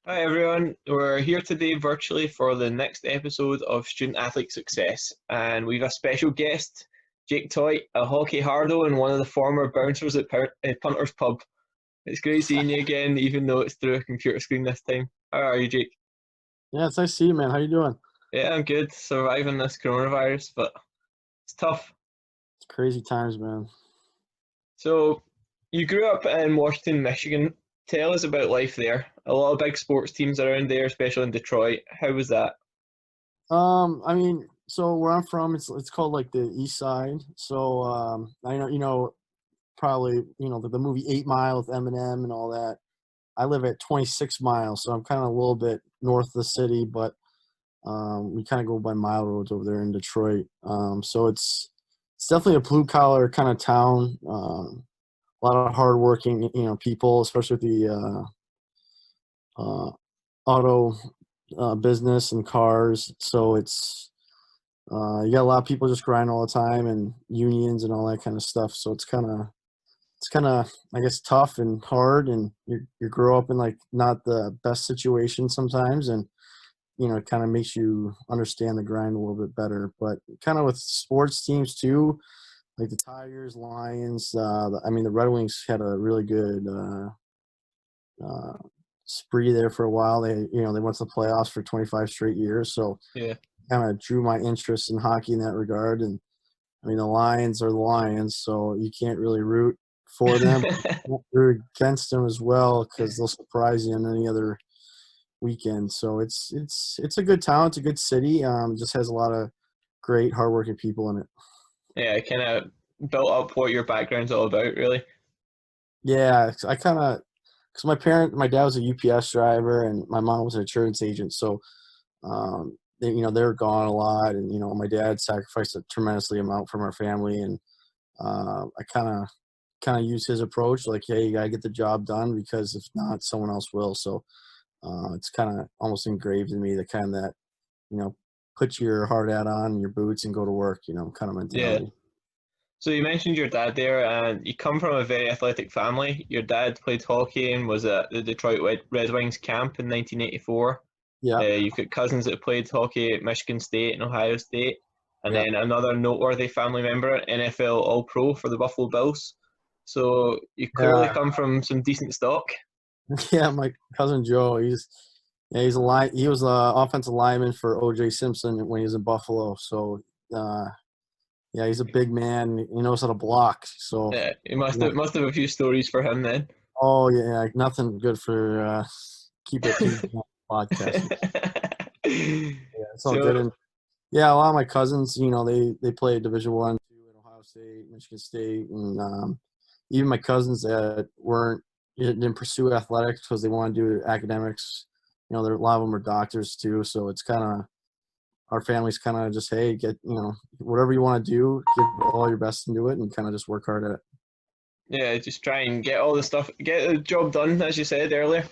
Hi everyone, we're here today virtually for the next episode of Student Athlete Success, and we've a special guest, Jake Theut, a hockey hardo and one of the former bouncers at Punter's Pub. It's great seeing you again, even though it's through a computer screen this time. How are you, Jake? Yeah, it's nice to see you, man. How you doing? Yeah, I'm good, surviving this coronavirus, but it's tough. It's crazy times, man. So, you grew up in Washington, Michigan. Tell us about life there. A lot of big sports teams around there, especially in Detroit. How was that? So where I'm from, it's called like the East Side. So I know probably the movie 8 Mile with Eminem and all that. I live at 26 miles, so I'm kind of a little bit north of the city, but we kind of go by mile roads over there in Detroit. So it's definitely a blue collar kind of town. A lot of hardworking people, especially with the uh, auto business and cars. So you got a lot of people just grinding all the time and unions and all that kind of stuff. So it's kind of I guess tough and hard, and you grow up in like not the best situation sometimes, and it kind of makes you understand the grind a little bit better. But kind of with sports teams too, like the Tigers, Lions. The Red Wings had a really good uh, spree there for a while. They went to the playoffs for 25 straight years, so Yeah. kind of drew my interest in hockey in that regard. And the Lions are the Lions, so you can't really root for them. You can't root against them as well because they'll surprise you in any other weekend. So it's a good town. It's a good city. Just has a lot of great, hardworking people in it. Yeah, kind of built up what your background's all about, really. Yeah, I kind of because my dad was a UPS driver and my mom was an insurance agent, so they were gone a lot, and my dad sacrificed a tremendously amount from our family, and I kind of use his approach, like, hey, you gotta get the job done because if not, someone else will. So it's kind of almost engraved in me, the kind that you know put your hard hat on and your boots and go to work, kind of Yeah. mentality. So you mentioned your dad there, and you come from a very athletic family. Your dad played hockey and was at the Detroit Red Wings camp in 1984. Yeah, You've got cousins that played hockey at Michigan State and Ohio State, and yeah, then another noteworthy family member, NFL All-Pro for the Buffalo Bills. So you clearly yeah. come from some decent stock. Yeah, my cousin Joe, he's a line. He was the offensive lineman for O.J. Simpson when he was in Buffalo. So uh, yeah, he's a big man. He knows how to block. So Yeah, you you know, must have a few stories for him then. oh yeah, like nothing good for keep it PG on the podcast. Yeah, it's all So good. And yeah, a lot of my cousins, they play Division One, two at Ohio State, Michigan State, and even my cousins that didn't pursue athletics because they want to do academics. A lot of them are doctors too, so it's kind of our family's kind of just, hey, get whatever you want to do, give all your best and do it, and kind of just work hard at it. yeah, just try and get all the stuff, get the job done, as you said earlier.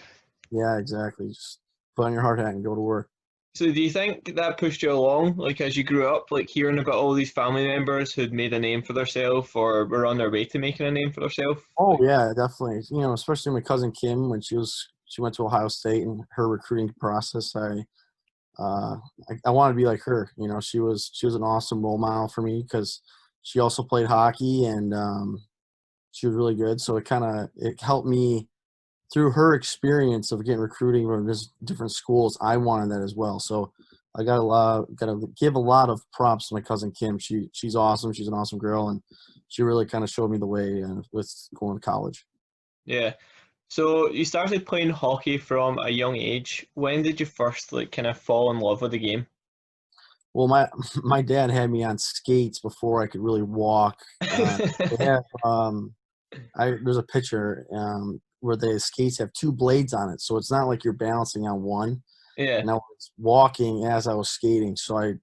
Yeah, exactly. Just put on your hard hat and go to work. So do you think that pushed you along, like as you grew up, like hearing about all these family members who'd made a name for themselves or were on their way to making a name for themselves? Oh Like, yeah, definitely. Especially my cousin Kim when she went to Ohio State and her recruiting process. Uh, I wanted to be like her. She was an awesome role model for me because she also played hockey and she was really good. So it helped me through her experience of getting recruiting from just different schools. I wanted that as well. So I got to give a lot of props to my cousin Kim. She's awesome. She's an awesome girl, and she really kind of showed me the way with going to college. yeah. So you started playing hockey from a young age. When did you first like kind of fall in love with the game? Well, my dad had me on skates before I could really walk. They have there's a picture where the skates have two blades on it, so it's not like you're balancing on one. Yeah, And I was walking as I was skating, so I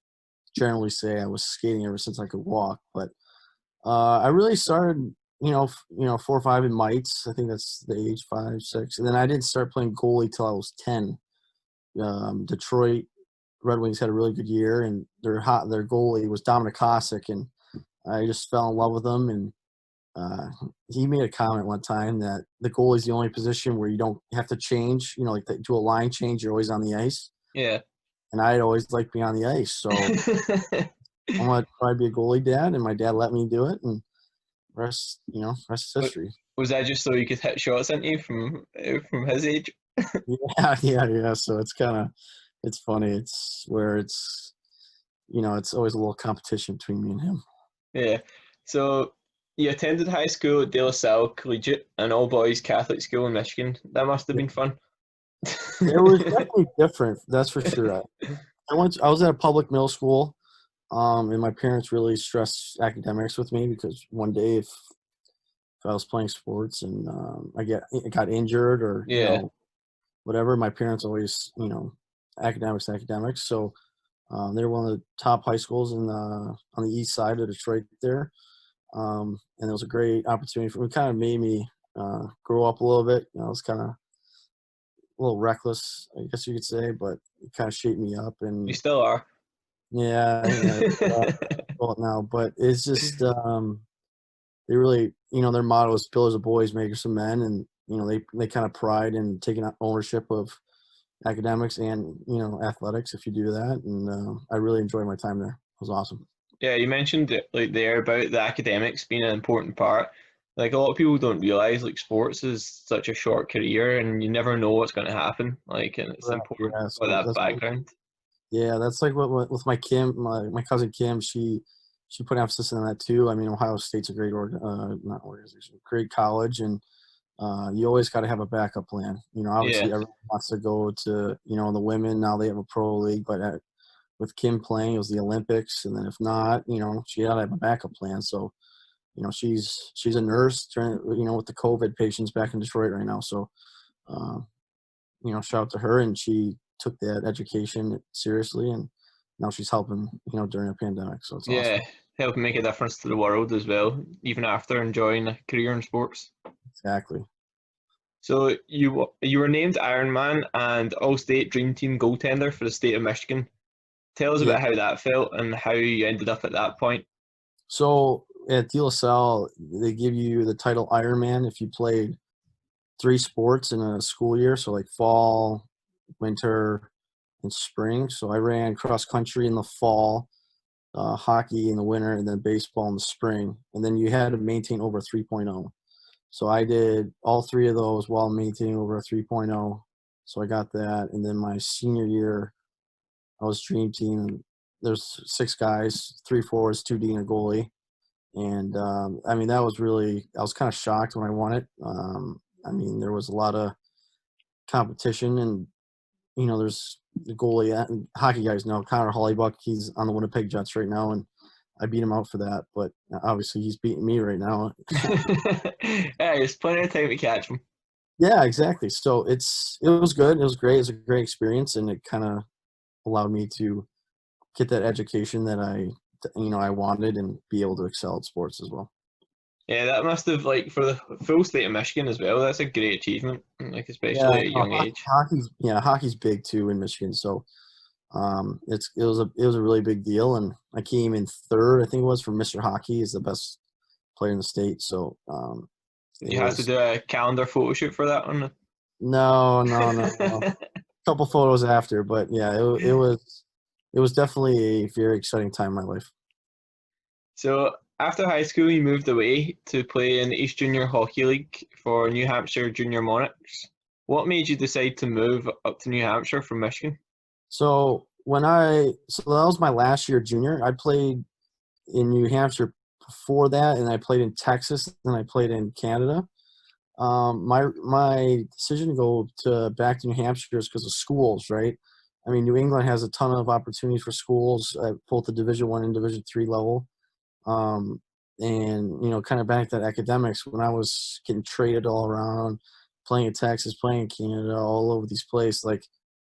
generally say I was skating ever since I could walk. But I really started, 4 or 5 in mites. I think that's the age 5, 6, and then I didn't start playing goalie till I was 10. Detroit Red Wings had a really good year, and their goalie was Dominic Hasek, and I just fell in love with him. And uh, he made a comment one time that the goalie is the only position where you don't have to change. You know, like do a line change. You're always on the ice, Yeah. and I'd always like being on the ice. So I want to try to be a goalie dad, and my dad let me do it, and rest is Wa- history. Was that just so you could hit shots into you from his age? Yeah, yeah. So it's funny. It's where it's always a little competition between me and him. Yeah. So you attended high school at De La Salle Collegiate, an all boys Catholic school in Michigan. That must have Yeah. been fun. It was definitely different, that's for sure. I was at a public middle school, and my parents really stressed academics with me because one day if I was playing sports and I got injured or Yeah. whatever, my parents always academics. So they were one of the top high schools on the east side of Detroit there, and it was a great opportunity for me. Kind of made me grow up a little bit. You know, I was kind of a little reckless, I guess you could say, but it kind of shaped me up. You And still are. yeah, well now, but it's just they really, their motto is "Pillars of Boys, Makers of Men," and they kind of pride in taking ownership of academics and athletics if you do that. And I really enjoyed my time there. It was awesome. Yeah, you mentioned it like there about the academics being an important part. Like a lot of people don't realize like sports is such a short career and you never know what's going to happen. Like, and it's Correct. important Yeah, for so that background. yeah, that's like what with my cousin Kim. She put emphasis on that too. I mean, Ohio State's a great not organization, great college, and you always got to have a backup plan. Yeah, Obviously everyone wants to go to the women now they have a pro league, but with Kim playing, it was the Olympics, and then if not, she got to have a backup plan. So she's a nurse, with the COVID patients back in Detroit right now. So uh, shout out to her, and she took that education seriously, and now she's helping, during a pandemic. So it's yeah, awesome. help make a difference to the world as well, even after enjoying a career in sports. Exactly. So you were named Ironman and All-State Dream Team goaltender for the state of Michigan. Tell us Yeah. about how that felt and how you ended up at that point. So at De La Salle, they give you the title Ironman if you played three sports in a school year. So like fall, winter, and spring. So I ran cross country in the fall, hockey in the winter, and then baseball in the spring. And then you had to maintain over 3.0. So I did all three of those while maintaining over a 3.0. So I got that. And then my senior year, I was dream team. And there's six guys, three forwards, two D, and a goalie. And I mean, I was kind of shocked when I won it. I mean, there was a lot of competition, and there's the goalie and hockey guys know Connor Hollybuck. He's on the Winnipeg Jets right now, and I beat him out for that. But obviously, he's beating me right now. Yeah, there's plenty of time to catch them. Yeah, exactly. So it was good. It was great. It was a great experience, and it kind of allowed me to get that education that I wanted and be able to excel at sports as well. Yeah, that must have like for the full state of Michigan as well. That's a great achievement, like Yeah, especially at a no, young age. hockey's big too in Michigan. So it was a really big deal, and I came in third. I think it was for Mr. Hockey is the best player in the state. So it You have to was do a calendar photo shoot for that one. no. A couple photos after, but yeah, it was definitely a very exciting time in my life. So after high school, you moved away to play in the East Junior Hockey League for New Hampshire Junior Monarchs. What made you decide to move up to New Hampshire from Michigan? So that was my last year junior. I played in New Hampshire before that, and I played in Texas, and I played in Canada. My decision to go to back to New Hampshire is because of schools, right? I mean, New England has a ton of opportunities for schools at both the Division 1 and Division 3 level. Um, and kind of back to that academics, when I was getting traded all around, playing in Texas, playing in Canada, all over these places, like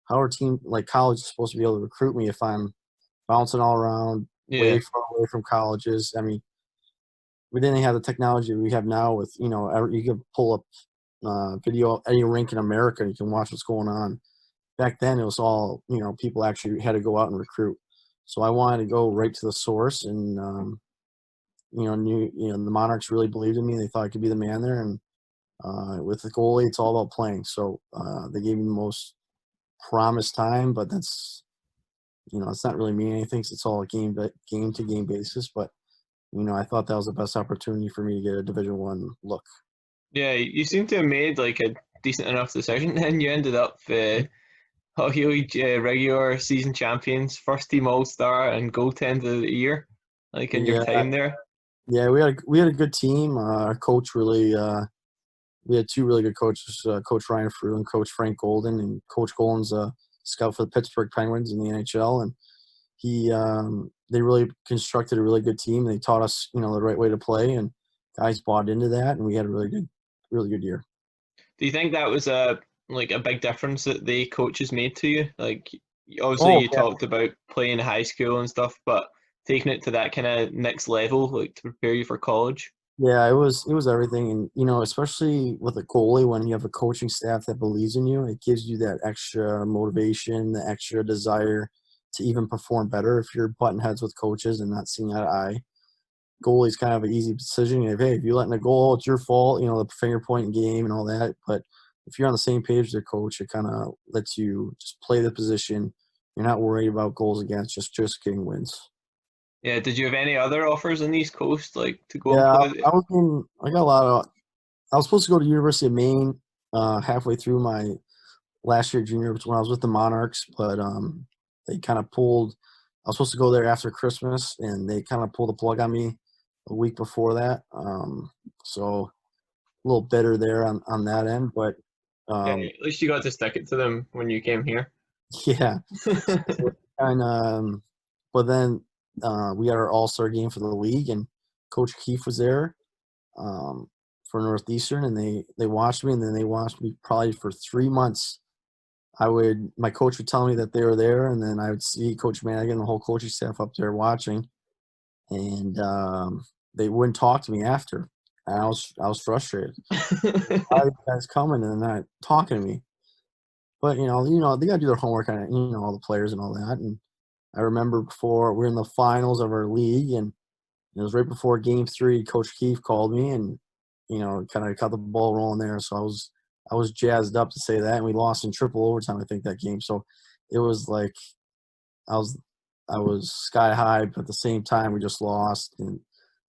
how are team like college is supposed to be able to recruit me if I'm bouncing all around, Yeah, way far away from colleges? I mean, we didn't have the technology we have now with you can pull up video any rink in America, and you can watch what's going on. Back then, it was all people actually had to go out and recruit. So I wanted to go right to the source, and the Monarchs really believed in me. They thought I could be the man there, and with the goalie, it's all about playing. So they gave me the most promised time, but that's it's not really mean anything. 'Cause it's all a game to game basis. But I thought that was the best opportunity for me to get a Division One look. Yeah, you seem to have made like a decent enough decision. Then you ended up Hockey League regular season champions, first team All Star, and goaltender of the year. Like in your Yeah, time there. yeah, we had a good team. Our coach really. We had two really good coaches, Coach Ryan Frew and Coach Frank Golden. And Coach Golden's a scout for the Pittsburgh Penguins in the NHL, and they really constructed a really good team. They taught us, the right way to play, and guys bought into that, and we had a really good year. Do you think that was a big difference that the coaches made to you? Like obviously Oh you yeah, talked about playing high school and stuff, but taking it to that kind of next level, like to prepare you for college. yeah, it was everything, and especially with a goalie, when you have a coaching staff that believes in you, it gives you that extra motivation, the extra desire to even perform better. If you're butting heads with coaches and not seeing eye to eye, goalie's kind of an easy decision. If you let in a goal, it's your fault. The finger pointing game and all that. But if you're on the same page with the coach, it kind of lets you just play the position. You're not worried about goals against, just getting wins. Yeah, did you have any other offers on the East Coast, like to go and Yeah, play? I got a lot of. I was supposed to go to University of Maine halfway through my last year junior when I was with the Monarchs, but they kind of pulled. I was supposed to go there after Christmas, and they kind of pulled the plug on me a week before that. So a little bitter there on that end, but Yeah, um, at least you got to stick it to them when you came here. yeah. So kind of, but then we had our All-Star game for the league, and Coach Keefe was there um, for Northeastern, and they watched me, and then they watched me probably for 3 months. My coach would tell me that they were there, and then I would see Coach Madigan and the whole coaching staff up there watching, and they wouldn't talk to me after. And I was frustrated. Why are you guys coming and not talking to me? But they got to do their homework on it. All the players and all that. And I remember before we are in the finals of our league, and it was right before Game 3. Coach Keefe called me, and kind of got the ball rolling there. So I was jazzed up to say that, and we lost in triple overtime, I think, that game. So it was like I was I was sky high, but at the same time we just lost, and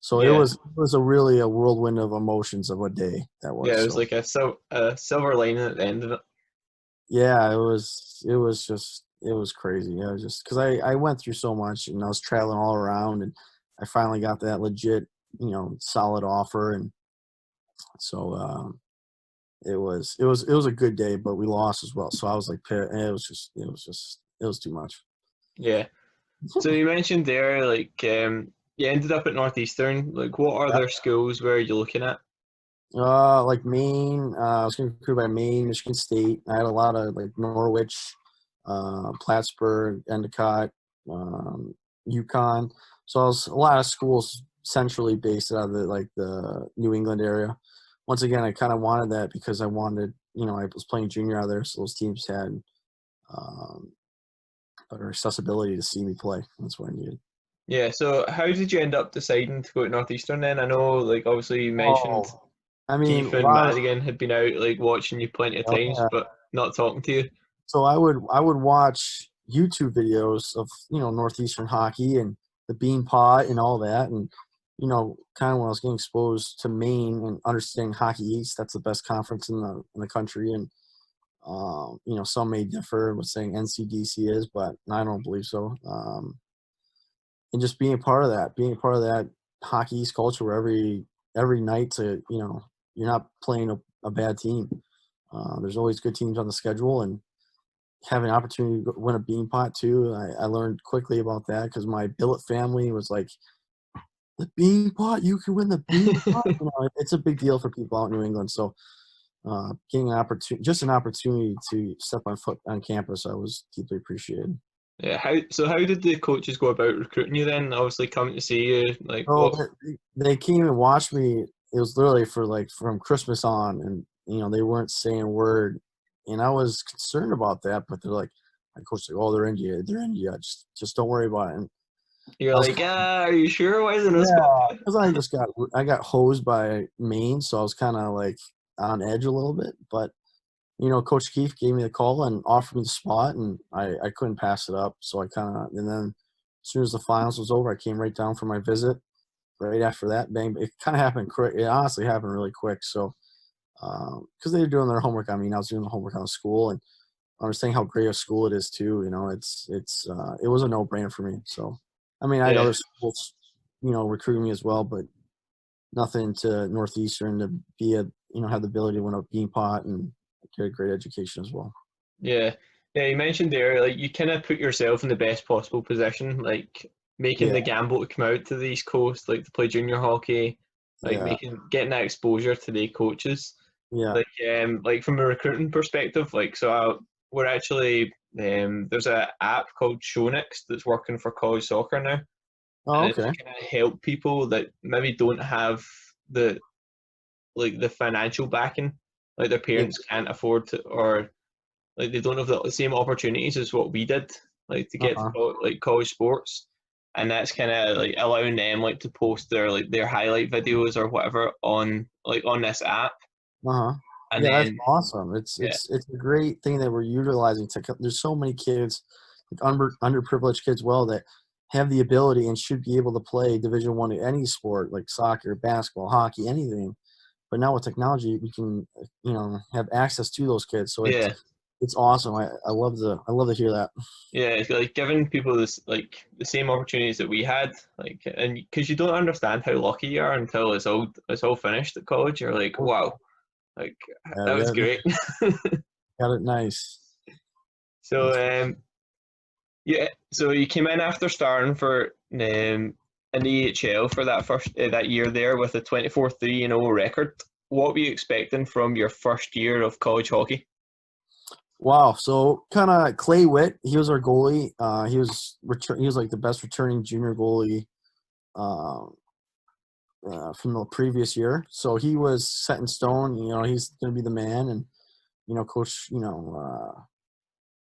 so it Yeah, was it was a really a whirlwind of emotions of a day that yeah, was. it was So like a silver lining at the end of it. yeah, it was crazy. I was just because I went through so much, and I was traveling all around, and I finally got that legit, solid offer, and so it was a good day, but we lost as well. So I was like, it was too much. Yeah. So you mentioned there, like, you ended up at Northeastern. Like, what other schools were you looking at? Like Maine, I was getting recruited by Maine, Michigan State. I had a lot of like Norwich, Plattsburgh, Endicott, UConn. So I was a lot of schools centrally based out of the New England area. Once again, I kind of wanted that because I wanted, I was playing junior out there, so those teams had um, better accessibility to see me play. That's what I needed. Yeah. So how did you end up deciding to go to Northeastern then? I know, like, obviously you mentioned Oh, I mean, Keith a and lot of Madigan had been out, like, watching you plenty of oh, times, yeah. but not talking to you. So I would watch YouTube videos of Northeastern hockey and the Bean Pot and all that, and kind of when I was getting exposed to Maine and understanding Hockey East, that's the best conference in the country, and some may differ with saying NCDC is, but I don't believe so. And just being a part of that Hockey East culture where every night you're not playing a bad team. There's always good teams on the schedule, and having an opportunity to win a bean pot too. I learned quickly about that because my billet family was like, the bean pot, you can win the bean pot. It's a big deal for people out in New England. So getting an opportunity to step on foot on campus, I was deeply appreciated. Yeah. How did the coaches go about recruiting you then? Obviously coming to see you, like So what? they came and watched me. It was literally for like from Christmas on, and they weren't saying a word, and I was concerned about that. But they're like, my coach like, oh, they're in you, just don't worry about it. You're I was like, are you sure? Why isn't this going yeah, good? because I got hosed by Maine, so I was kind of like on edge a little bit. But Coach Keefe gave me the call and offered me the spot, and I couldn't pass it up. So I kind of and then as soon as the finals was over, I came right down for my visit. Right after that, bang! It kind of happened quick. It honestly happened really quick. So because they were doing their homework on me, and I was doing the homework on the school, and understanding how great a school it is too. It was a no brainer for me. So I mean, I had Yeah, other schools, recruiting me as well, but nothing to Northeastern to be have the ability to win a bean pot and get a great education as well. yeah, yeah. You mentioned there, like you kind of put yourself in the best possible position, like making Yeah, the gamble to come out to the East Coast, like to play junior hockey, like yeah, getting that exposure to the coaches. yeah. Like from a recruiting perspective, we're actually there's a app called Shownext that's working for college soccer now, Oh, and it's okay. to kind of help people that maybe don't have the the financial backing, like their Yeah. parents can't afford to, or like they don't have the same opportunities as what we did, like to get to Uh-huh. college sports, and that's kind of like allowing them like to post their highlight videos or whatever on this app, Uh-huh. and Yeah, that's then awesome. It's yeah, it's it's a great thing that we're utilizing there's so many kids, like underprivileged kids, well, that have the ability and should be able to play Division One in any sport, like soccer, basketball, hockey, anything. But now with technology, we can, have access to those kids. So yeah. it's awesome. I love to hear that. Yeah, it's like giving people this like the same opportunities that we had, like, and because you don't understand how lucky you are until it's all finished at college, you're like, wow, like Yeah, that was great. got it nice. So That's for yeah, so you came in after starting for in the EHL for that year there with a 24-3-0 record. What were you expecting from your first year of college hockey? Wow. So kind of Clay Witt, he was our goalie. He was like the best returning junior goalie um, from the previous year. So he was set in stone. He's going to be the man. And coach,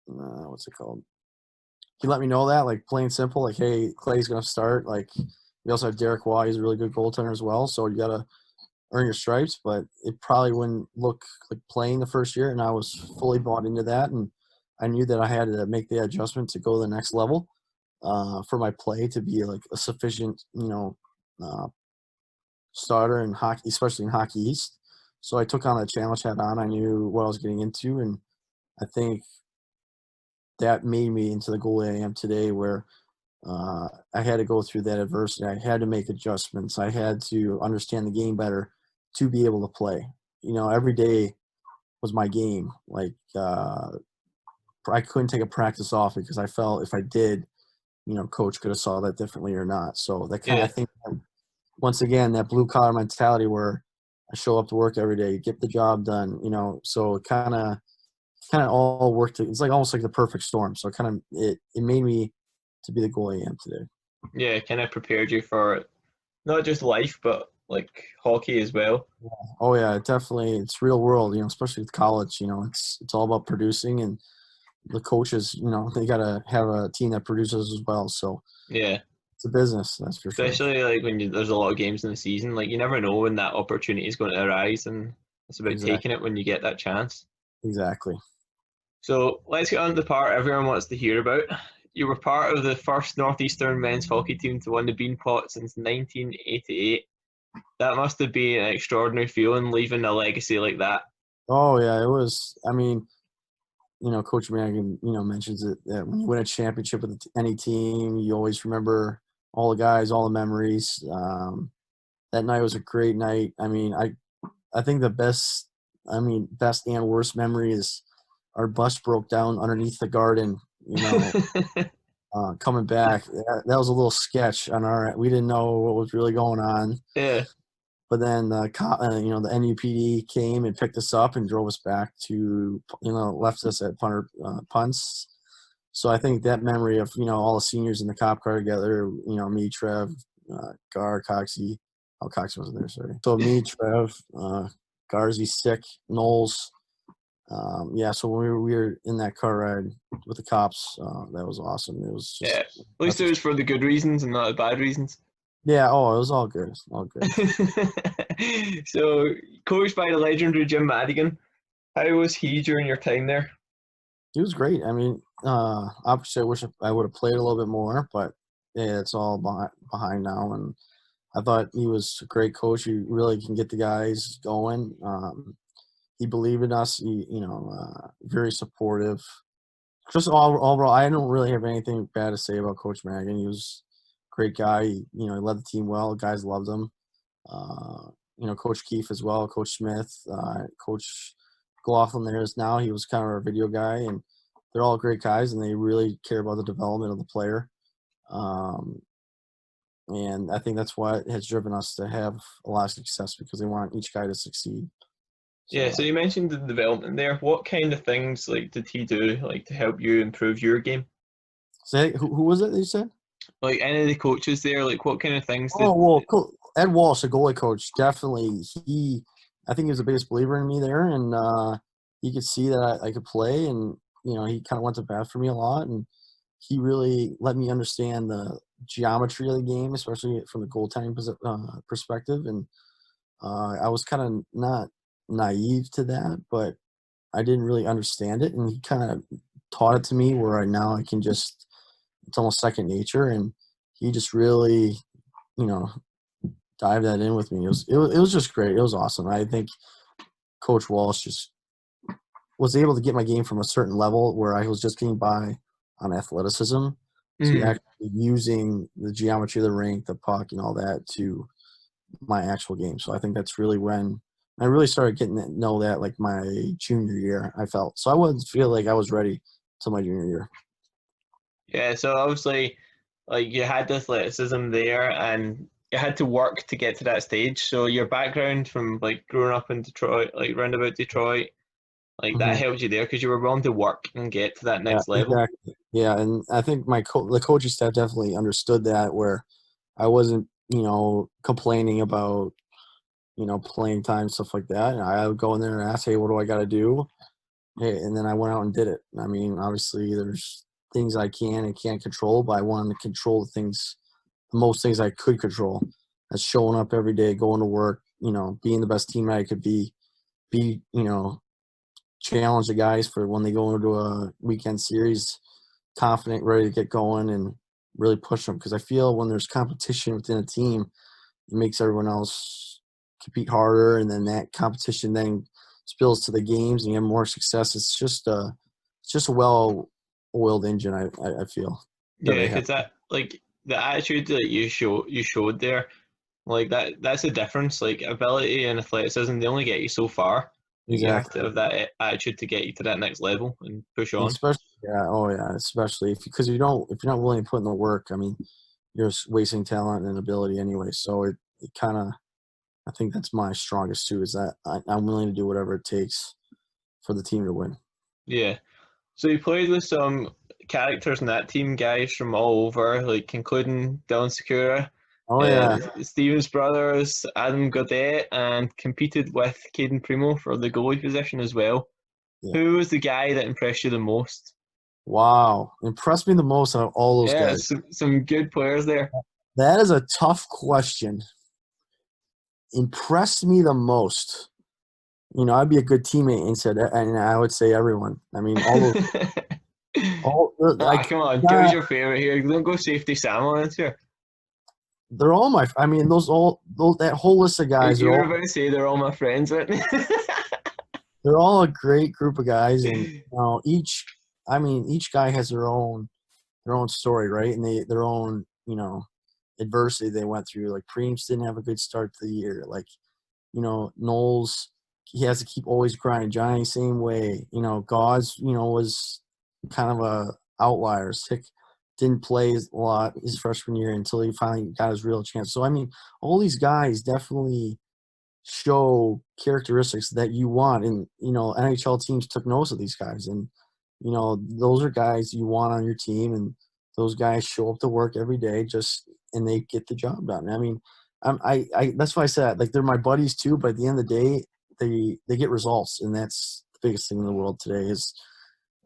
what's it called? He let me know that, like plain simple, like, hey, Clay's going to start. Like we also have Derek Waugh. He's a really good goaltender as well. So you got to earn your stripes. But it probably wouldn't look like playing the first year. And I was fully bought into that. And I knew that I had to make the adjustment to go to the next level for my play to be like a sufficient, uh, starter in hockey, especially in Hockey East. So I took on that challenge head on. I knew what I was getting into, and I think that made me into the goalie I am today, where I had to go through that adversity. I had to make adjustments. I had to understand the game better to be able to play. Every day was my game. Like I couldn't take a practice off because I felt if I did, coach could have saw that differently or not. So that kind of, I Yeah, think, once again, that blue collar mentality where I show up to work every day, get the job done, so it kind of all worked. It's like almost like the perfect storm. So it made me to be the goalie I am today. yeah, kind of prepared you for not just life, but like hockey as well. Oh yeah, it's real world, especially with college, it's all about producing, and the coaches, they got to have a team that produces as well. So Yeah, it's a business, that's for sure. especially like when there's a lot of games in the season, like you never know when that opportunity is going to arise, and it's about taking Exactly. it when you get that chance. Exactly. So let's get on to the part everyone wants to hear about. You were part of the first Northeastern men's hockey team to win the Bean Pot since 1988. That must have been an extraordinary feeling leaving a legacy like that. Oh yeah, it was. I mean, Coach Mannigan, mentions it that when you win a championship with any team, you always remember all the guys, all the memories. That night was a great night. I think best and worst memory is our bus broke down underneath the garden. Coming back, that was a little sketch on our. We didn't know what was really going on, Yeah, but then the NUPD came and picked us up and drove us back to left us at punts. So I think that memory of all the seniors in the cop car together, me, Trev, Gar, Coxie. Oh, Coxie wasn't there, sorry. So me, Trev, Garzy, Sick, Knowles. Yeah, so when we were in that car ride, with the cops. That was awesome. It was Yeah. just At least it was for the good reasons and not the bad reasons. yeah. Oh, it was all good. All good. So, coached by the legendary Jim Madigan, how was he during your time there? He was great. I mean, obviously, I wish I would have played a little bit more, but yeah, it's all behind now. And I thought he was a great coach. He really can get the guys going. He believed in us. Very supportive. Just overall, I don't really have anything bad to say about Coach Madigan. He was a great guy. He led the team well. Guys loved him. Coach Keefe as well, Coach Smith, Coach McLaughlin there is now. He was kind of our video guy, and they're all great guys, and they really care about the development of the player. And I think that's what has driven us to have a lot of success because they want each guy to succeed. Yeah, so you mentioned the development there. What kind of things like did he do like to help you improve your game? Say who was it that you said? Like any of the coaches there, like what kind of things Oh did well, cool. Ed Walsh, the goalie coach, definitely. I think he was the biggest believer in me there, and he could see that I could play, and he kind of went to bat for me a lot, and he really let me understand the geometry of the game, especially from the goaltending perspective. And I was kind of not naive to that, but I didn't really understand it, and he kind of taught it to me where now I can just it's almost second nature, and he just really you know dive that in with me. It was just great. It was awesome. I think Coach Walsh just was able to get my game from a certain level where I was just getting by on athleticism to Mm. actually using the geometry of the rink, the puck, and all that to my actual game. So I think that's really when I really started getting to know that like my junior year. I felt so I wouldn't feel like I was ready till my junior year. Yeah, so obviously like you had the athleticism there and you had to work to get to that stage. So your background from like growing up in Detroit, like round about Detroit, like that hmm helped you there because you were willing to work and get to that Yeah, next level. exactly. Yeah, and I think the coaching staff definitely understood that where I wasn't, complaining about, playing time, stuff like that. And I would go in there and ask, hey, what do I got to do? Hey, and then I went out and did it. I mean, obviously, there's things I can and can't control, but I wanted to control the most things I could control. That's showing up every day, going to work, being the best teammate I could be, challenge the guys for when they go into a weekend series, confident, ready to get going, and really push them. Because I feel when there's competition within a team, it makes everyone else compete harder, and then that competition then spills to the games, and you have more success. It's just a well-oiled engine. I feel that Yeah, they have. because that like the attitude that you showed there, like that's the difference. Like ability and athleticism, they only get you so far. Like you have to Exactly. have that attitude to get you to that next level and push on. Especially, yeah, oh yeah, especially because if you're not willing to put in the work, I mean, you're just wasting talent and ability anyway. So it kind of, I think that's my strongest suit is that I'm willing to do whatever it takes for the team to win. Yeah. So you played with some characters in that team, guys from all over, like including Dylan Secura, Oh yeah, Stevens brothers, Adam Godet, and competed with Caden Primo for the goalie position as well. yeah. Who was the guy that impressed you the most? Wow, impressed me the most out of all those Yeah, guys. some good players there. That is a tough question. Impressed me the most. I'd be a good teammate and I would say everyone. I mean, all Ah, like come on, give us uh, your favorite here. Don't go safety Sam on it here. they're all my. I mean, those that whole list of guys. You were about to say they're all my friends, weren't they? They're all a great group of guys, and each guy has their own story, right? And their own adversity they went through. Like Preems didn't have a good start to the year. Like Knowles, he has to keep always grinding. Johnny, same way. Gauze, was kind of a outlier. Sick, didn't play a lot his freshman year until he finally got his real chance. So I mean, all these guys definitely show characteristics that you want, and NHL teams took notice of these guys, and those are guys you want on your team, and those guys show up to work every day and they get the job done. I mean, I that's why I said like they're my buddies too, but at the end of the day, they get results, and that's the biggest thing in the world today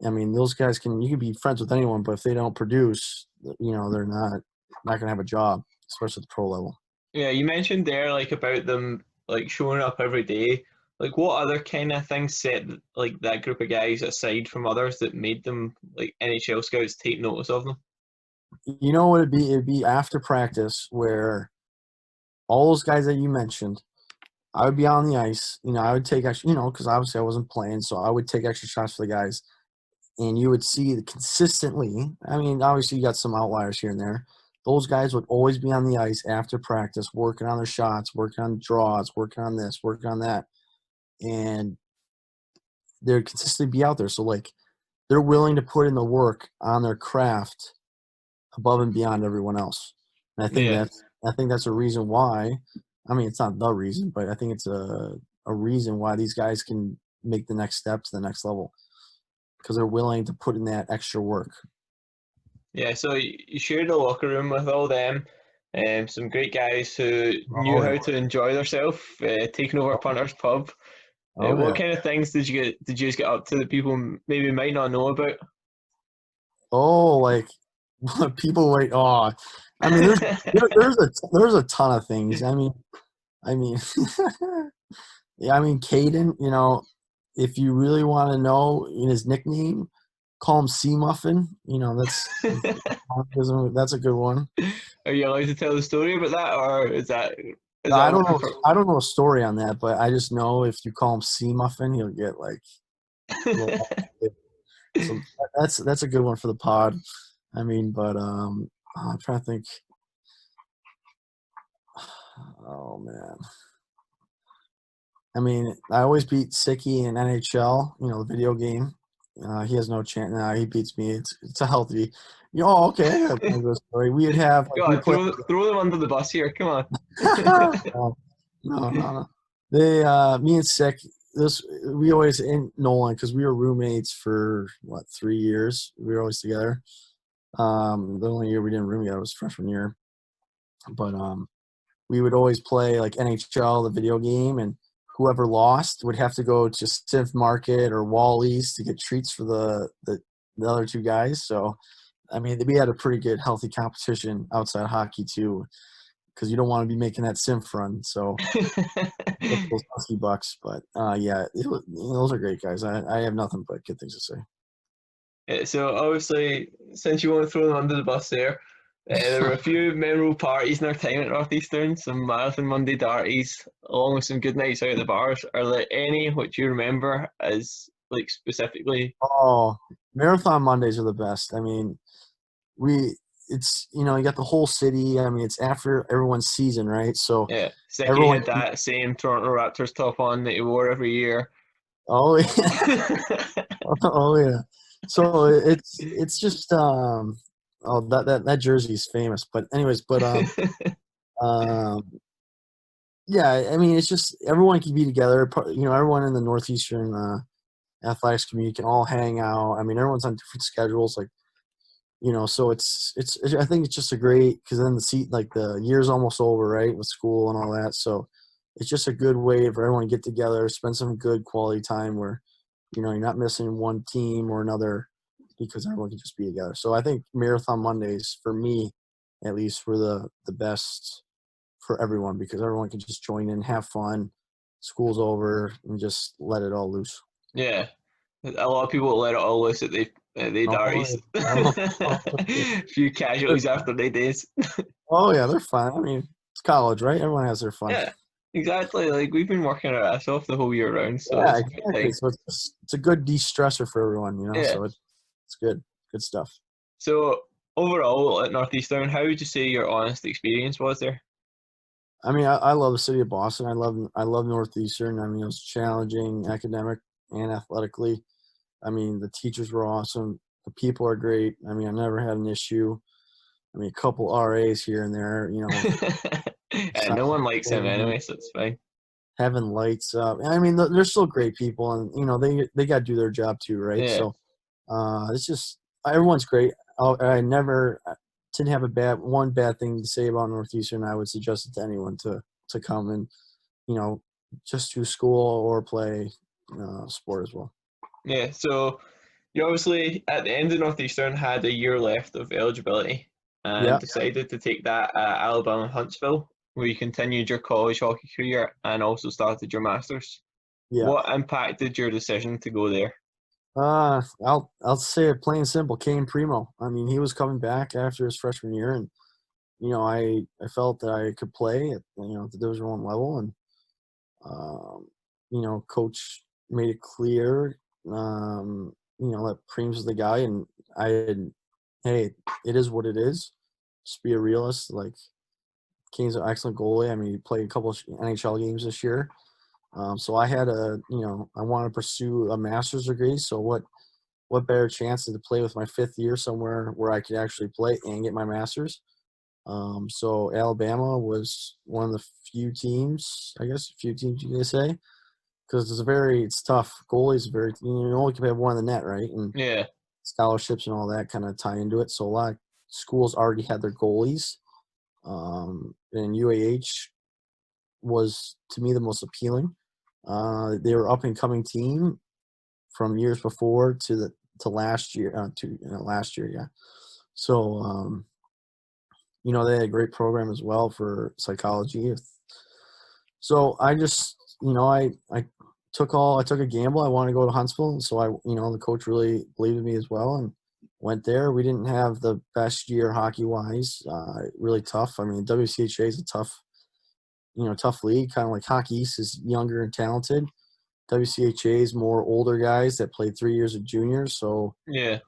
I mean, those guys you can be friends with anyone, but if they don't produce, they're not gonna have a job, especially at the pro level. Yeah, you mentioned there like about them like showing up every day. Like what other kind of things set like that group of guys aside from others that made them like NHL scouts take notice of them? You know what it'd be? It'd be after practice where all those guys that you mentioned, I would be on the ice. I would take extra, because obviously I wasn't playing, so I would take extra shots for the guys. And you would see consistently, I mean, obviously you got some outliers here and there. Those guys would always be on the ice after practice, working on their shots, working on draws, working on this, working on that. And they'd consistently be out there. So, like, they're willing to put in the work on their craft above and beyond everyone else. And Yeah. I think that's a reason why. I mean, it's not the reason, but I think it's a reason why these guys can make the next step to the next level because they're willing to put in that extra work. Yeah, so you shared the locker room with all them, some great guys who knew Oh how yeah. to enjoy themselves, taking over Punter's Pub. Oh What yeah. kind of things did you guys get up to that people maybe might not know about? Oh, like people wait. Oh, I mean, there's a ton of things. I mean, yeah. I mean, Caden. If you really want to know in his nickname, call him Sea Muffin. That's a good one. Are you allowed to tell the story about that, or is No, that I don't one know. for? I don't know a story on that, but I just know if you call him Sea Muffin, he'll get like a little. So that's a good one for the pod. I mean, but I'm trying to think. Oh man. I mean, I always beat Sicky in NHL, the video game. He has no chance. Now he beats me. It's a healthy. Oh, okay. I got a good story. We would have like we God, play. throw them under the bus here. Come on. No, no. They, me and Sick. We always in Nolan because we were roommates for 3 years. We were always together. The only year we didn't room together was freshman year, but we would always play like NHL, the video game, and whoever lost would have to go to Synth Market or Wally's to get treats for the other two guys. So, I mean, we had a pretty good, healthy competition outside hockey too, because you don't want to be making that Synth run. So, get those husky bucks. But yeah, those are great guys. I have nothing but good things to say. Yeah, so obviously, since you want to throw them under the bus there were a few memorable parties in our time at Northeastern, some Marathon Monday darties, along with some good nights out at the bars. Are there any which you remember as like specifically? Oh, Marathon Mondays are the best. I mean, it's you got the whole city. I mean, it's after everyone's season, right? So Yeah, Seki everyone. had that same Toronto Raptors top on that he wore every year. Oh yeah. Oh yeah. So it's just oh that jersey is famous. But anyways, um yeah, I mean it's just everyone can be together. Everyone in the Northeastern athletics community can all hang out. I mean everyone's on different schedules, like so it's I think it's just a great because then the year's almost over, right, with school and all that. So it's just a good way for everyone to get together, spend some good quality time where you're not missing one team or another because everyone can just be together. So I think Marathon Mondays, for me at least, were the best for everyone because everyone can just join in, have fun, school's over, and just let it all loose. Yeah, a lot of people let it all loose at the Oh, darties. yeah. Few casualties after their days. Oh, yeah, they're fun. I mean, it's college, right? Everyone has their fun. Yeah, exactly. Like we've been working our ass off the whole year round, so Yeah, it's a good exactly. time. So it's a good de-stressor for everyone. Yeah. So it's good. Good stuff. So overall at Northeastern, how would you say your honest experience was there? I mean, I love the city of Boston. I love Northeastern. I mean, it was challenging, academic and athletically. I mean, the teachers were awesome. The people are great. I mean, I never had an issue. I mean, a couple RAs here and there, And no one likes him anyway, so it's fine. having lights up. I mean, they're still great people, and they got to do their job too, right? Yeah. So, it's just everyone's great. I never didn't have one bad thing to say about Northeastern. I would suggest it to anyone to come and you know just do school or play sport as well. Yeah. So You obviously, at the end of Northeastern, had a year left of eligibility and Yeah, decided to take that at Alabama Huntsville, where you continued your college hockey career and also started your masters. yeah. What impacted your decision to go there? I'll say it plain and simple. Kane Primo. I mean, he was coming back after his freshman year, and I felt that I could play at the Division One level, and um, coach made it clear, that Preem's was the guy, and hey, it is what it is. Just be a realist. Like Kane's an excellent goalie. I mean, he played a couple of NHL games this year. So I had I want to pursue a master's degree. So what better chance than to play with my fifth year somewhere where I could actually play and get my master's? So Alabama was one of the few teams, I guess, few teams you could say, because it's tough. Goalies very, you only can have one in the net, right? And Yeah, scholarships and all that kind of tie into it. So a lot of schools already had their goalies. And UAH was to me the most appealing. They were up and coming team from years before to last year last year, yeah. So they had a great program as well for psychology. So I just I took a gamble. I wanted to go to Huntsville, so the coach really believed in me as well and went there. We didn't have the best year hockey wise, really tough. I mean, WCHA is a tough league, kind of like Hockey East is younger and talented. WCHA is more older guys that played 3 years of juniors, so yeah,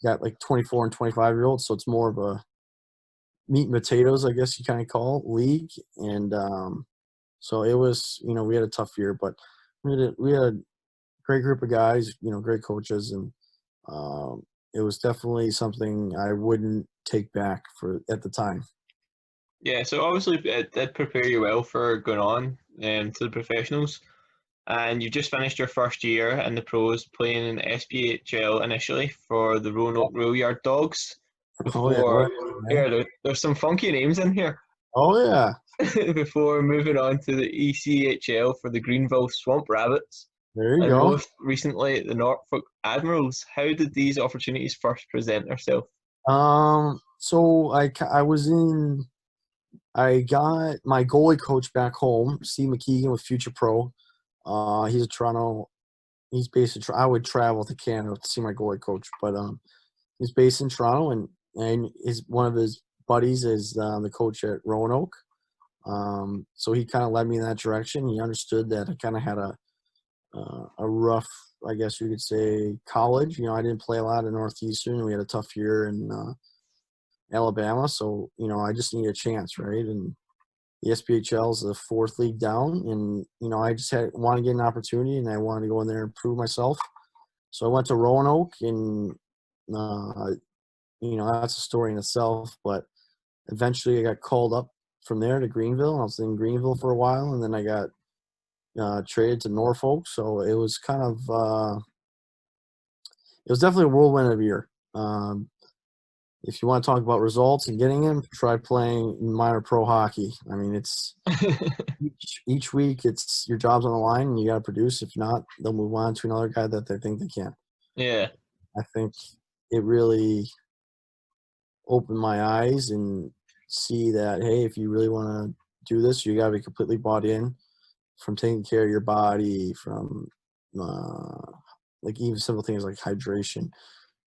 you got like 24 and 25-year-olds, so it's more of a meat and potatoes, I guess you kind of call it, league. And so it was, we had a tough year, but we had a great group of guys, great coaches, and um, it was definitely something I wouldn't take back for at the time. yeah. So obviously, it did prepare you well for going on to the professionals. And you just finished your first year in the pros playing in SPHL initially for the Roanoke Rail Yard Dogs Oh yeah, go before, ahead, man. yeah, there's some funky names in here, Oh yeah, before moving on to the ECHL for the Greenville Swamp Rabbits there you and go. most recently the Norfolk Admirals. How did these opportunities first present themselves? So I got my goalie coach back home, Steve McKeegan with Future Pro. He's a Toronto. He's based in. I would travel to Canada to see my goalie coach, but he's based in Toronto, and his one of his buddies is the coach at Roanoke. So he kind of led me in that direction. He understood that I kind of had a rough, I guess you could say, college. I didn't play a lot in Northeastern. We had a tough year in Alabama, so I just needed a chance, right? And the SPHL is the fourth league down, and I just wanted to get an opportunity, and I wanted to go in there and prove myself. So I went to Roanoke, and uh, that's a story in itself. But eventually, I got called up from there to Greenville. I was in Greenville for a while, and then I got traded to Norfolk. So it was it was definitely a whirlwind of a year. If you want to talk about results and getting them, try playing minor pro hockey. I mean, it's each week, it's your job's on the line, and you got to produce. If not, they'll move on to another guy that they think they can. Yeah, I think it really opened my eyes and see that, hey, if you really want to do this, you got to be completely bought in, from taking care of your body, from like even simple things like hydration.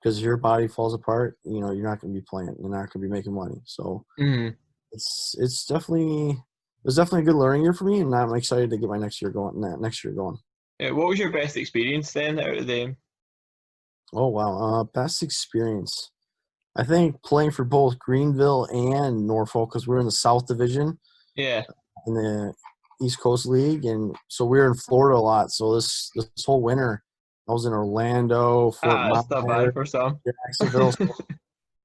Because if your body falls apart, you're not going to be playing. You're not going to be making money. So mm. it's definitely it was definitely a good learning year for me, and I'm excited to get my next year going. Next year going. Yeah, what was your best experience then out of them? Oh wow, best experience. I think playing for both Greenville and Norfolk, because we're in the South Division Yeah, in the East Coast League, and so we were in Florida a lot. So this whole winter, I was in Orlando, Fort it's not bad Myers, for some. Jacksonville. So,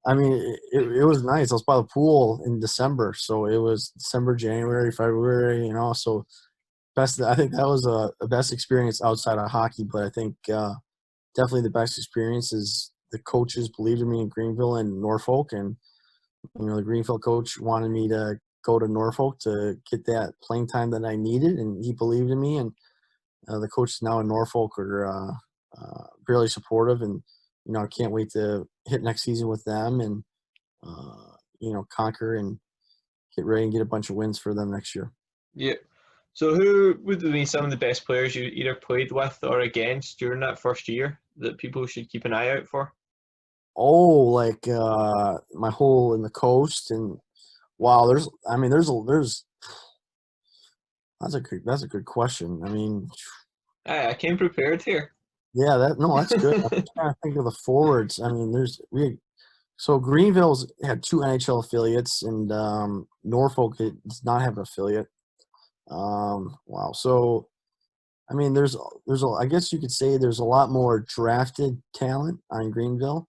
I mean, it was nice. I was by the pool in December, so it was December, January, February. So best. I think that was a best experience outside of hockey. But I think definitely the best experience is the coaches believed in me in Greenville and Norfolk, and the Greenville coach wanted me to go to Norfolk to get that playing time that I needed, and he believed in me. And the coaches now in Norfolk are really supportive, and I can't wait to hit next season with them and conquer and get ready and get a bunch of wins for them next year. Yeah. So who would be some of the best players you either played with or against during that first year that people should keep an eye out for? Oh, like my hole in the coast, and wow, there's that's a good question. I mean, I came prepared here. yeah, that's good. I'm trying to think of the forwards. I mean, so Greenville's had two NHL affiliates, and Norfolk does not have an affiliate. Wow. So I mean, I guess you could say there's a lot more drafted talent on Greenville.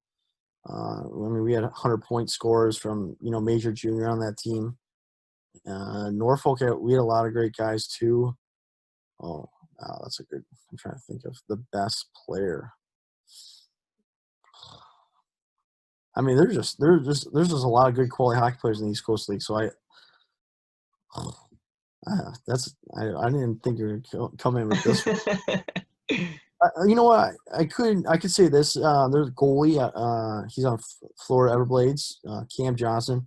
I mean, we had 100-point scorers from major junior on that team. Norfolk, we had a lot of great guys too. Oh, wow, that's a good. I'm trying to think of the best player. I mean, there's just a lot of good quality hockey players in the East Coast League. So I didn't think you were come in with this one. You know what? I could say this. There's a goalie. He's on Florida Everblades. Cam Johnson.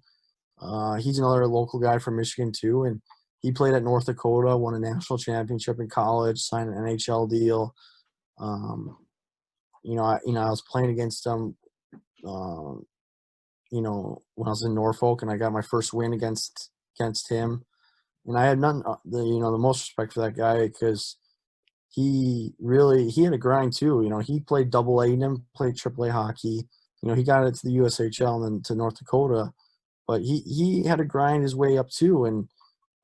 He's another local guy from Michigan too, and he played at North Dakota. Won a national championship in college. Signed an NHL deal. I was playing against him. When I was in Norfolk, and I got my first win against him, and I had none. The most respect for that guy because he had a grind too. He played Double A, and played Triple A hockey. He got it to the USHL and then to North Dakota, but he had to grind his way up too. And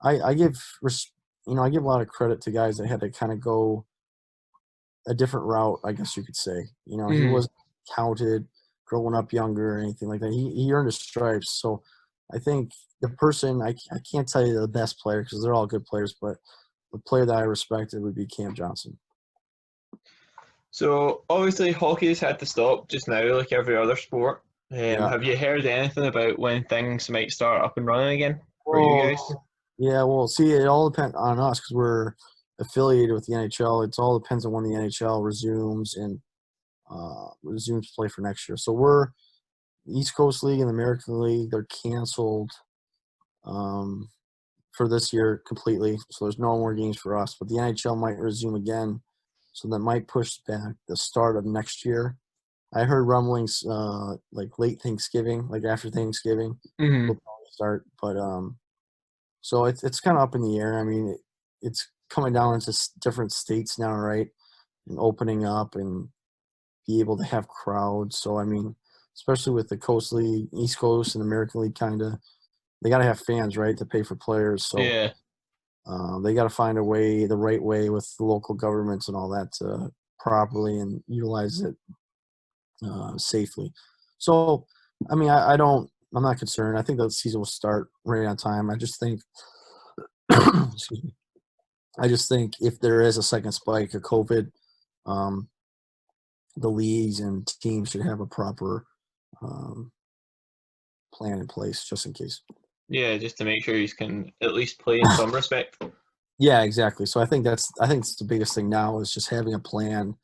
I give a lot of credit to guys that had to kind of go a different route, I guess you could say. He wasn't counted growing up younger or anything like that. He earned his stripes. So I think the person I can't tell you the best player because they're all good players, but the player that I respected would be Cam Johnson. So obviously hockey's had to stop just now, like every other sport. Yeah. Have you heard anything about when things might start up and running again for you Well, guys? yeah. Well, see, it all depends on us because we're affiliated with the NHL. It all depends on when the NHL resumes and resumes play for next year. So we're East Coast League and the American League. They're canceled for this year completely. So there's no more games for us. But the NHL might resume again. So that might push back the start of next year. I heard rumblings like late Thanksgiving, like after Thanksgiving, Mm-hmm. will probably start. But so it's kind of up in the air. I mean, it's coming down into different states now, right? And opening up and be able to have crowds. So I mean, especially with the Coast League, East Coast, and American League, kind of, they got to have fans, right, to pay for players. So Yeah. they got to find a way, the right way, with the local governments and all that to properly and utilize it safely. So, I mean, I'm not concerned. I think the season will start right on time. I just think, excuse me. I just think if there is a second spike of COVID, um, the leagues and teams should have a proper um, plan in place just in case. Yeah, just to make sure you can at least play in some respect. Yeah, exactly. So I think it's the biggest thing now is just having a plan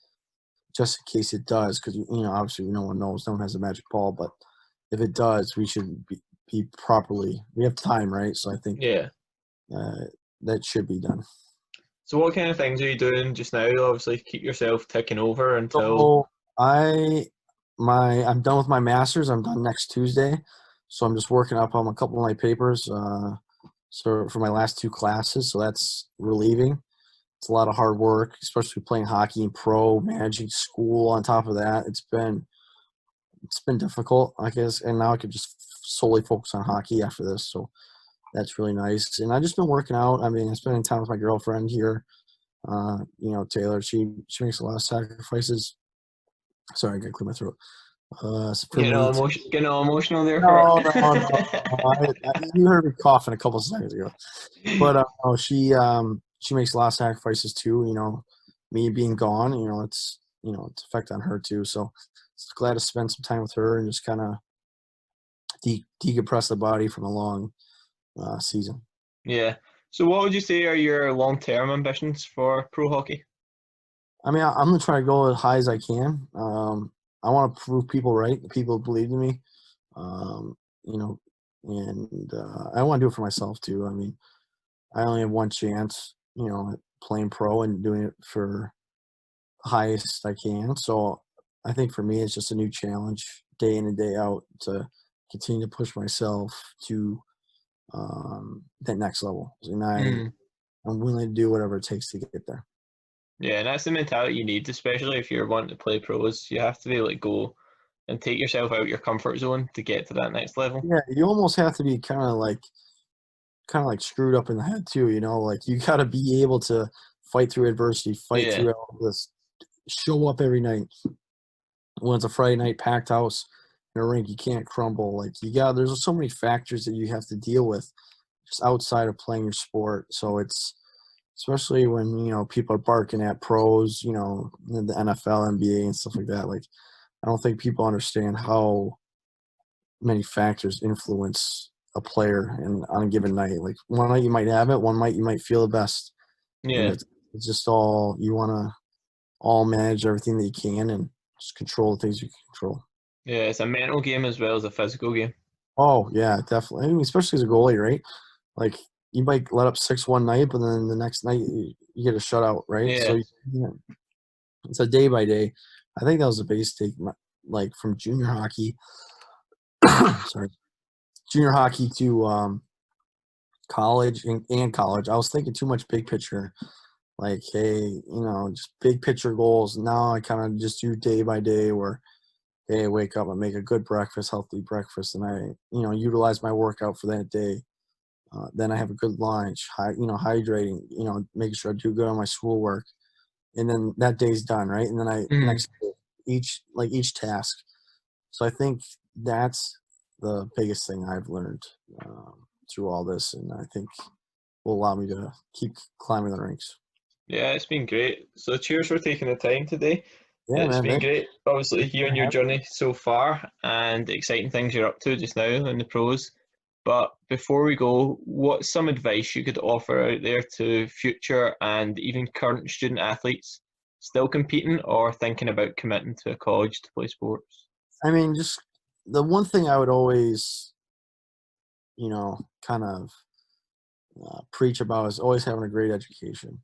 just in case it does, because obviously no one knows, no one has a magic ball, but if it does, we should be properly. We have time, right? So I think Yeah. that should be done. So what kind of things are you doing just now? Obviously, keep yourself ticking over until. So I'm done with my master's. I'm done next Tuesday, so I'm just working up on a couple of my papers. So for my last two classes, so that's relieving. It's a lot of hard work, especially playing hockey in pro, managing school on top of that. It's been difficult, I guess, and now I could just solely focus on hockey after this. So that's really nice. And I've just been working out. I mean, I'm spending time with my girlfriend here. Taylor, she makes a lot of sacrifices. Sorry, I gotta clear my throat. For me, Getting all emotional there for no, no, no, it. no. You heard me coughing a couple of seconds ago. But no, she makes a lot of sacrifices too. Me being gone, it's effect on her too. So it's glad to spend some time with her and just kind of decompress the body from a long season. Yeah. So what would you say are your long-term ambitions for pro hockey? I mean, I'm gonna try to go as high as I can. I want to prove people right. The people believe in me. You know, and I want to do it for myself too. I mean, I only have one chance, you know, at playing pro and doing it for the highest I can. So I think for me, it's just a new challenge day in and day out to continue to push myself to that next level. And Mm. I'm willing to do whatever it takes to get there. Yeah, and that's the mentality you need, especially if you're wanting to play pros. You have to be able to go and take yourself out your comfort zone to get to that next level. Yeah, you almost have to be kind of like screwed up in the head too, you know, like you got to be able to fight through adversity, fight Yeah, through all this, show up every night. When it's a Friday night packed house in a rink, you can't crumble. Like there's so many factors that you have to deal with just outside of playing your sport. So it's especially when people are barking at pros, in the NFL, NBA, and stuff like that. Like I don't think people understand how many factors influence a player and on a given night. Like one night you might have it, one night you might feel the best, and yeah, it's just all you want to all manage everything that you can and just control the things you can control. yeah. It's a mental game as well as a physical game. Oh yeah, definitely. I mean, especially as a goalie, right? Like you might let up 6 one night, but then the next night you get a shutout, right? So Yeah, it's a day by day. I think that was the base take, like from junior hockey. Sorry, junior hockey to college and college. I was thinking too much big picture. Like, hey, just big picture goals. Now I kind of just do day by day where, hey, I wake up and make a good breakfast, healthy breakfast, and I, utilize my workout for that day. Then I have a good lunch, hydrating, making sure I do good on my schoolwork. And then that day's done, right? And then mm. next day, each task. So I think that's the biggest thing I've learned through all this, and I think will allow me to keep climbing the ranks. Yeah. It's been great. So cheers for taking the time today. Yeah, It's man. been Thanks great, obviously, for hearing your having me. journey so far and the exciting things you're up to just now in the pros. But before we go, what's some advice you could offer out there to future and even current student athletes still competing or thinking about committing to a college to play sports? I mean, just the one thing I would always, kind of preach about is always having a great education.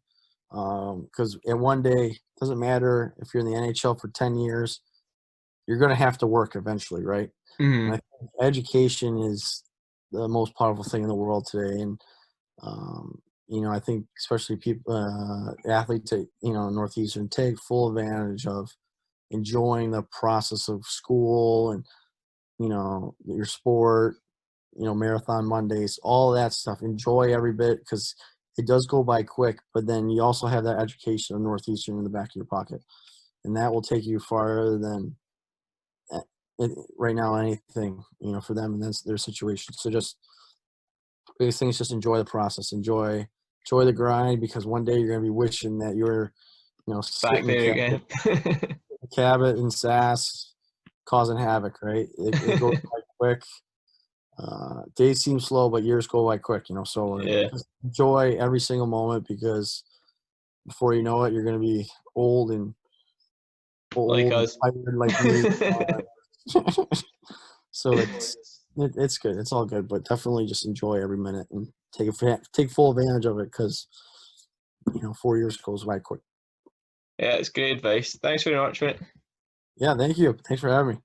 Because in one day, doesn't matter if you're in the NHL for 10 years, you're going to have to work eventually, right? And I Mm, think education is the most powerful thing in the world today. And, I think especially people, athletes at, Northeastern take full advantage of enjoying the process of school and, your sport, marathon Mondays, all that stuff. Enjoy every bit because it does go by quick, but then you also have that education of Northeastern in the back of your pocket. And that will take you farther than uh, right now anything, for them and that's their situation. So just biggest thing is just enjoy the process, enjoy the grind because one day you're going to be wishing that you're, back sitting in there again. Cabot and Sass causing havoc, right? It goes by quick. Days seem slow, but years go by quick, so Yeah, just enjoy every single moment because before you know it, you're going to be old and like old and us. tired like me. So it's good. It's all good, but definitely just enjoy every minute and take full advantage of it because 4 years goes by quick. Yeah, it's great advice. Thanks very much, mate. Yeah, thank you. Thanks for having me.